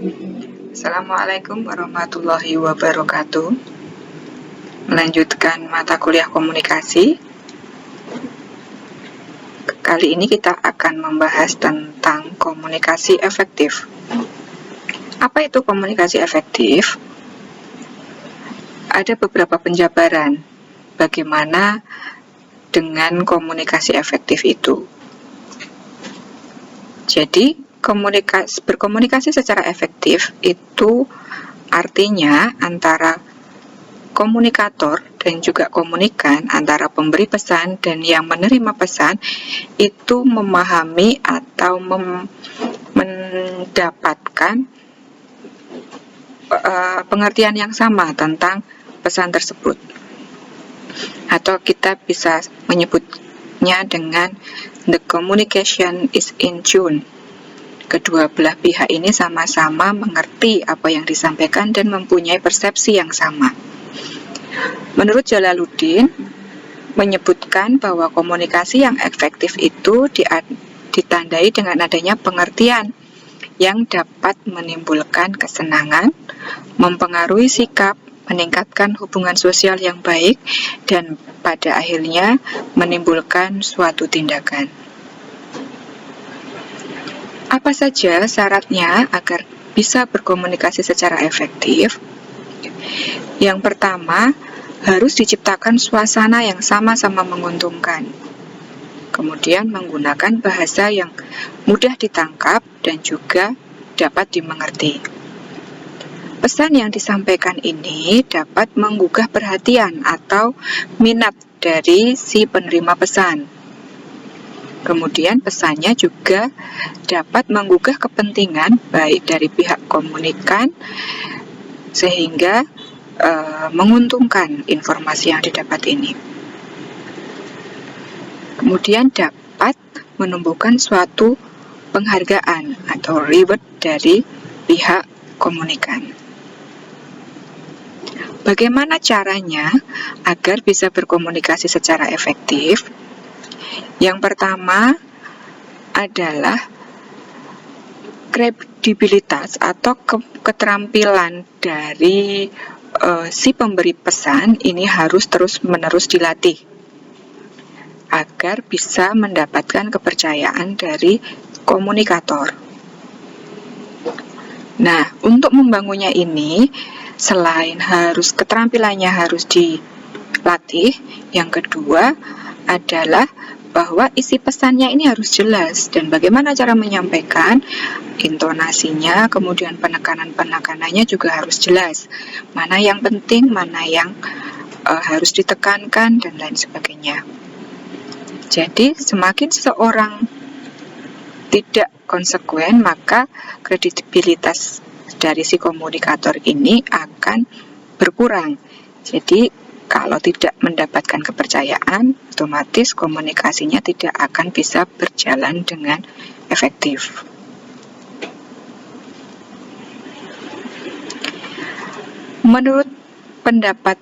Assalamualaikum warahmatullahi wabarakatuh. Melanjutkan mata kuliah komunikasi. Kali ini kita akan membahas tentang komunikasi efektif. Apa itu komunikasi efektif? Ada beberapa penjabaran bagaimana dengan komunikasi efektif itu. Jadi, berkomunikasi secara efektif itu artinya antara komunikator dan juga komunikan, antara pemberi pesan dan yang menerima pesan itu memahami atau mendapatkan pengertian yang sama tentang pesan tersebut, atau kita bisa menyebutnya dengan the communication is in tune. Kedua belah pihak ini sama-sama mengerti apa yang disampaikan dan mempunyai persepsi yang sama. Menurut Jalaluddin menyebutkan bahwa komunikasi yang efektif itu ditandai dengan adanya pengertian yang dapat menimbulkan kesenangan, mempengaruhi sikap, meningkatkan hubungan sosial yang baik, dan pada akhirnya menimbulkan suatu tindakan. Apa saja syaratnya agar bisa berkomunikasi secara efektif? Yang pertama, harus diciptakan suasana yang sama-sama menguntungkan. Kemudian menggunakan bahasa yang mudah ditangkap dan juga dapat dimengerti. Pesan yang disampaikan ini dapat menggugah perhatian atau minat dari si penerima pesan. Kemudian pesannya juga dapat menggugah kepentingan baik dari pihak komunikan sehingga menguntungkan informasi yang didapat ini. Kemudian dapat menumbuhkan suatu penghargaan atau reward dari pihak komunikan. Bagaimana caranya agar bisa berkomunikasi secara efektif? Yang pertama adalah kredibilitas atau keterampilan dari si pemberi pesan ini harus terus-menerus dilatih agar bisa mendapatkan kepercayaan dari komunikator. Nah, untuk membangunnya ini, selain harus keterampilannya harus dilatih, yang kedua adalah bahwa isi pesannya ini harus jelas dan bagaimana cara menyampaikan, intonasinya, kemudian penekanan-penekanannya juga harus jelas. Mana yang penting, mana yang harus ditekankan, dan lain sebagainya. Jadi, semakin seseorang tidak konsekuen, maka kredibilitas dari si komunikator ini akan berkurang. Jadi, kalau tidak mendapatkan kepercayaan, otomatis komunikasinya tidak akan bisa berjalan dengan efektif. Menurut pendapat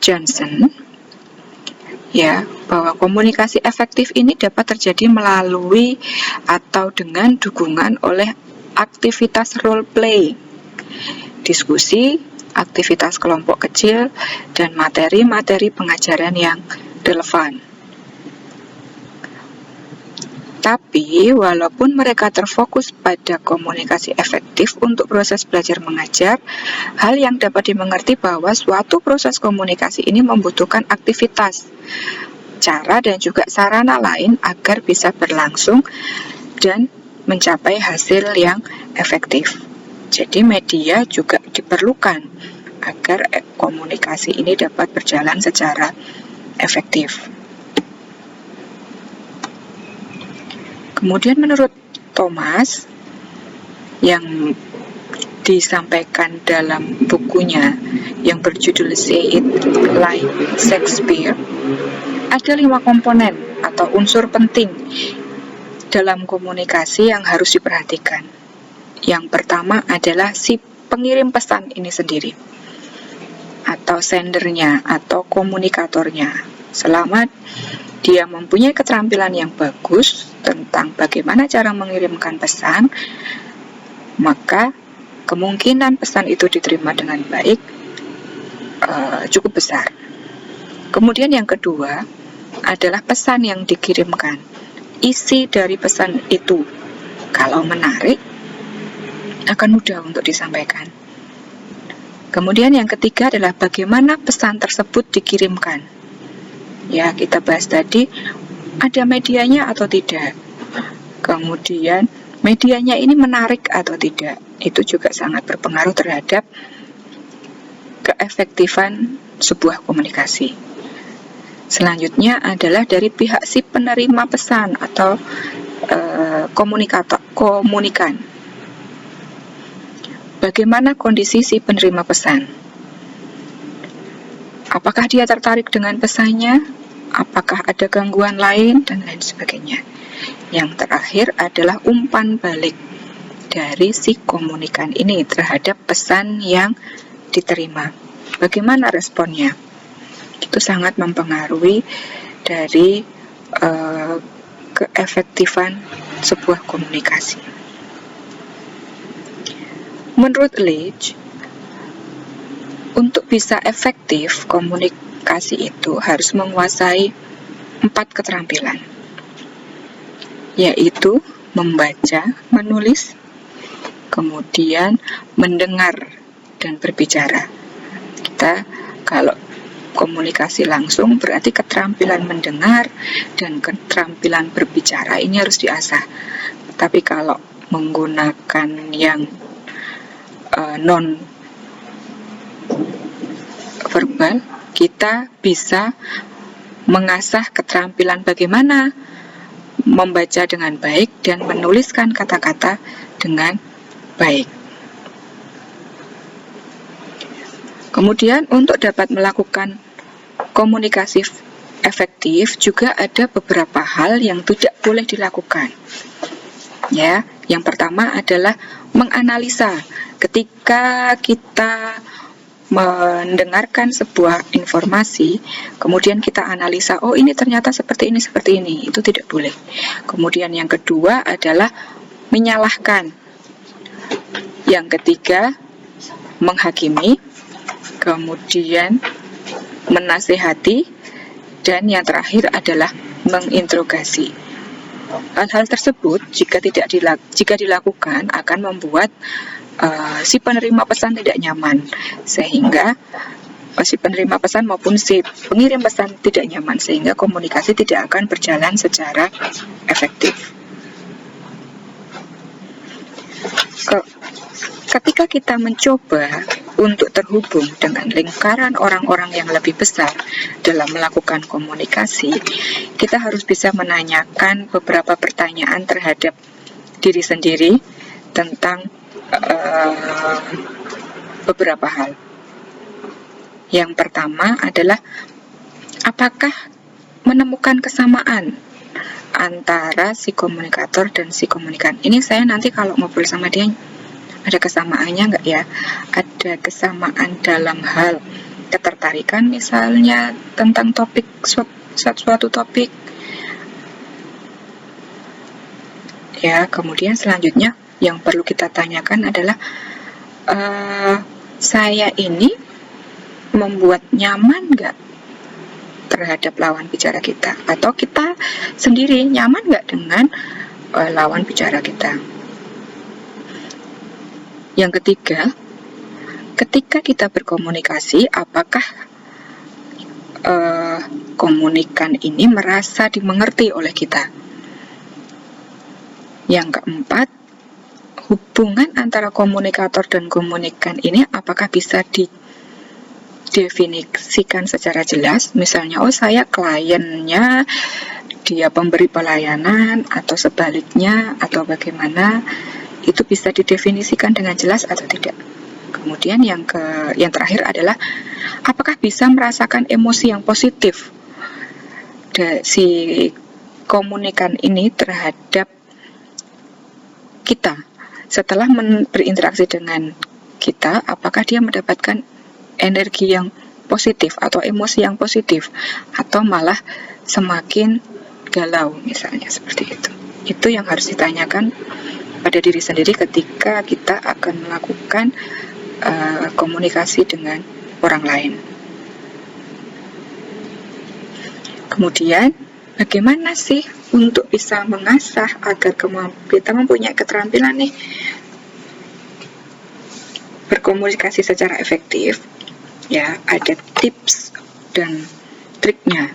Johnson, bahwa komunikasi efektif ini dapat terjadi melalui atau dengan dukungan oleh aktivitas role play, diskusi, aktivitas kelompok kecil, dan materi-materi pengajaran yang relevan. Tapi, walaupun mereka terfokus pada komunikasi efektif untuk proses belajar mengajar, hal yang dapat dimengerti bahwa suatu proses komunikasi ini membutuhkan aktivitas, cara dan juga sarana lain agar bisa berlangsung dan mencapai hasil yang efektif. Jadi media juga diperlukan agar komunikasi ini dapat berjalan secara efektif. Kemudian menurut Thomas yang disampaikan dalam bukunya yang berjudul Say It Like Shakespeare, ada 5 komponen atau unsur penting dalam komunikasi yang harus diperhatikan. Yang pertama adalah si pengirim pesan ini sendiri, atau sendernya, atau komunikatornya. Selama dia mempunyai keterampilan yang bagus tentang bagaimana cara mengirimkan pesan, maka kemungkinan pesan itu diterima dengan baik cukup besar. Kemudian yang kedua adalah pesan yang dikirimkan. Isi dari pesan itu kalau menarik akan mudah untuk disampaikan. Kemudian yang ketiga adalah bagaimana pesan tersebut dikirimkan. Ya, kita bahas tadi ada medianya atau tidak. Kemudian medianya ini menarik atau tidak. Itu juga sangat berpengaruh terhadap keefektifan sebuah komunikasi. Selanjutnya adalah dari pihak si penerima pesan atau komunikan. Bagaimana kondisi si penerima pesan? Apakah dia tertarik dengan pesannya? Apakah ada gangguan lain? Dan lain sebagainya. Yang terakhir adalah umpan balik dari si komunikan ini terhadap pesan yang diterima. Bagaimana responnya? Itu sangat mempengaruhi dari keefektifan sebuah komunikasi. Menurut Leach, untuk bisa efektif komunikasi itu harus menguasai 4 keterampilan, yaitu membaca, menulis, kemudian mendengar dan berbicara. Kita kalau komunikasi langsung berarti keterampilan mendengar dan keterampilan berbicara ini harus diasah. Tapi kalau menggunakan yang non verbal, kita bisa mengasah keterampilan bagaimana membaca dengan baik dan menuliskan kata-kata dengan baik. Kemudian untuk dapat melakukan komunikasi efektif juga ada beberapa hal yang tidak boleh dilakukan. Ya, yang pertama adalah menganalisa. Ketika kita mendengarkan sebuah informasi, kemudian kita analisa, oh ini ternyata seperti ini, itu tidak boleh. Kemudian yang kedua adalah menyalahkan. Yang ketiga, menghakimi, kemudian menasehati, dan yang terakhir adalah menginterogasi. Hal-hal tersebut jika dilakukan akan membuat si penerima pesan tidak nyaman, sehingga si penerima pesan maupun si pengirim pesan tidak nyaman, sehingga komunikasi tidak akan berjalan secara efektif. Ketika kita mencoba untuk terhubung dengan lingkaran orang-orang yang lebih besar dalam melakukan komunikasi, kita harus bisa menanyakan beberapa pertanyaan terhadap diri sendiri tentang beberapa hal. Yang pertama adalah apakah menemukan kesamaan antara si komunikator dan si komunikan. Ini saya nanti kalau ngobrol sama dia ada kesamaannya enggak ya? Ada kesamaan dalam hal ketertarikan misalnya tentang topik suatu topik. Ya, kemudian selanjutnya yang perlu kita tanyakan adalah saya ini membuat nyaman nggak terhadap lawan bicara kita, atau kita sendiri nyaman nggak dengan lawan bicara kita. Yang ketiga, ketika kita berkomunikasi, apakah komunikan ini merasa dimengerti oleh kita. Yang keempat, hubungan antara komunikator dan komunikan ini apakah bisa didefinisikan secara jelas. Misalnya, oh saya kliennya, dia pemberi pelayanan, atau sebaliknya, atau bagaimana. Itu bisa didefinisikan dengan jelas atau tidak. Kemudian yang terakhir adalah apakah bisa merasakan emosi yang positif si komunikan ini terhadap kita setelah berinteraksi dengan kita, apakah dia mendapatkan energi yang positif atau emosi yang positif, atau malah semakin galau misalnya, seperti itu. Itu yang harus ditanyakan pada diri sendiri ketika kita akan melakukan komunikasi dengan orang lain. Kemudian, bagaimana sih untuk bisa mengasah agar kita mempunyai keterampilan nih berkomunikasi secara efektif? Ya, ada tips dan triknya.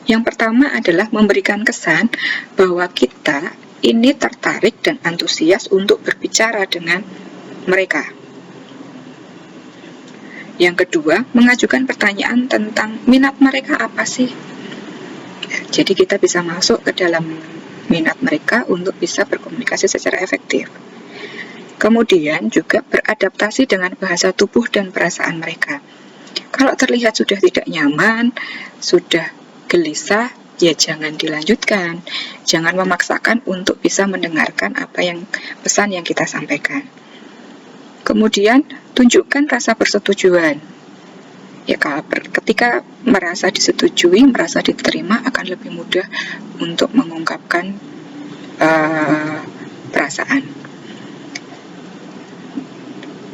Yang pertama adalah memberikan kesan bahwa kita ini tertarik dan antusias untuk berbicara dengan mereka. Yang kedua, mengajukan pertanyaan tentang minat mereka apa sih? Jadi kita bisa masuk ke dalam minat mereka untuk bisa berkomunikasi secara efektif. Kemudian juga beradaptasi dengan bahasa tubuh dan perasaan mereka. Kalau terlihat sudah tidak nyaman, sudah gelisah, ya jangan dilanjutkan. Jangan memaksakan untuk bisa mendengarkan apa yang pesan yang kita sampaikan. Kemudian tunjukkan rasa persetujuan. Ya, ketika merasa disetujui, merasa diterima, akan lebih mudah untuk mengungkapkan perasaan.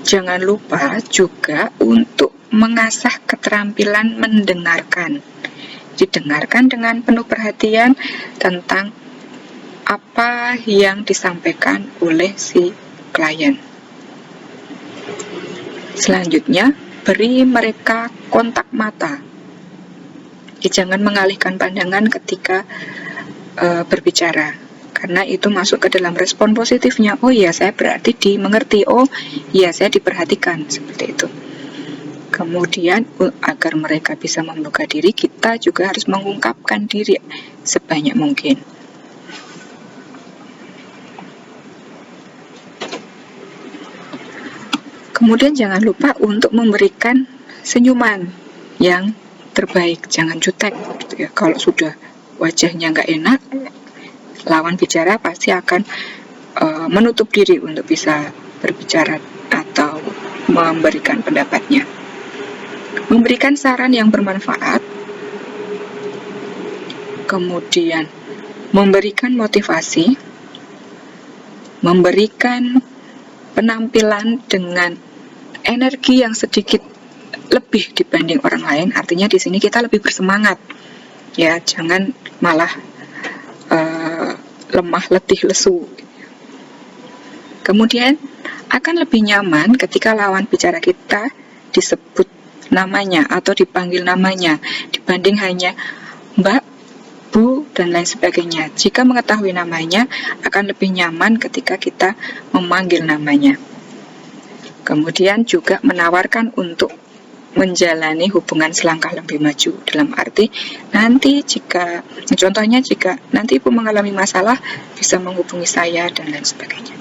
Jangan lupa juga untuk mengasah keterampilan mendengarkan. Didengarkan dengan penuh perhatian tentang apa yang disampaikan oleh si klien. Selanjutnya, beri mereka kontak mata. Jangan mengalihkan pandangan ketika berbicara, karena itu masuk ke dalam respon positifnya. Oh iya, saya berarti dimengerti. Oh iya, saya diperhatikan. Seperti itu. Kemudian, agar mereka bisa membuka diri, kita juga harus mengungkapkan diri sebanyak mungkin. Kemudian jangan lupa untuk memberikan senyuman yang terbaik, jangan jutek gitu ya. Kalau sudah wajahnya nggak enak, lawan bicara pasti akan menutup diri untuk bisa berbicara atau memberikan pendapatnya. Memberikan saran yang bermanfaat, kemudian memberikan motivasi, memberikan penampilan dengan energi yang sedikit lebih dibanding orang lain. Artinya di sini kita lebih bersemangat, ya, jangan malah lemah, letih, lesu. Kemudian akan lebih nyaman ketika lawan bicara kita disebut namanya atau dipanggil namanya dibanding hanya Mbak, Bu, dan lain sebagainya. Jika mengetahui namanya, akan lebih nyaman ketika kita memanggil namanya. Kemudian juga menawarkan untuk menjalani hubungan selangkah lebih maju, dalam arti nanti jika nanti Ibu mengalami masalah, bisa menghubungi saya dan lain sebagainya.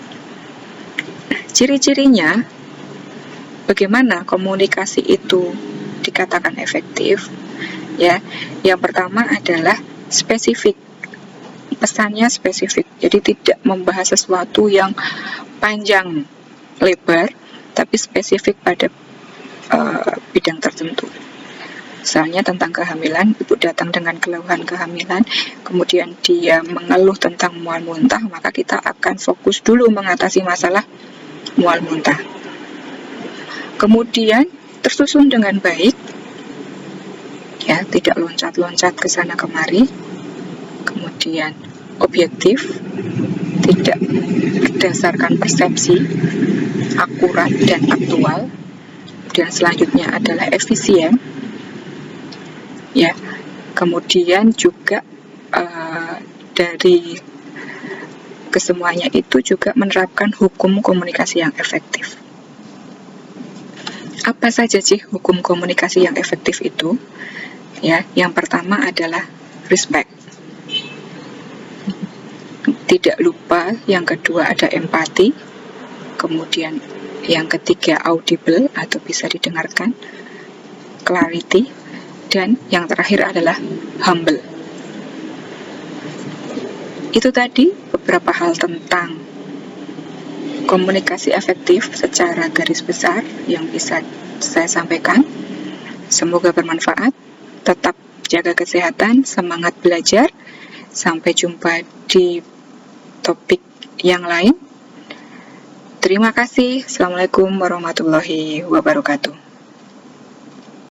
Ciri-cirinya, bagaimana komunikasi itu dikatakan efektif? Ya, yang pertama adalah spesifik. Pesannya spesifik, jadi tidak membahas sesuatu yang panjang lebar, tapi spesifik pada bidang tertentu. Misalnya tentang kehamilan, ibu datang dengan keluhan kehamilan, kemudian dia mengeluh tentang mual muntah, maka kita akan fokus dulu mengatasi masalah mual muntah. Kemudian tersusun dengan baik, ya, tidak loncat-loncat ke sana kemari. Kemudian objektif, tidak berdasarkan persepsi, akurat dan aktual. Dan selanjutnya adalah efisien, ya. Kemudian juga dari kesemuanya itu juga menerapkan hukum komunikasi yang efektif. Apa saja sih hukum komunikasi yang efektif itu? Ya, yang pertama adalah respect. Tidak lupa, yang kedua ada empati, kemudian yang ketiga audible atau bisa didengarkan, clarity, dan yang terakhir adalah humble. Itu tadi beberapa hal tentang komunikasi efektif secara garis besar yang bisa saya sampaikan. Semoga bermanfaat. Tetap jaga kesehatan, semangat belajar. Sampai jumpa di topik yang lain. Terima kasih. Assalamualaikum warahmatullahi wabarakatuh.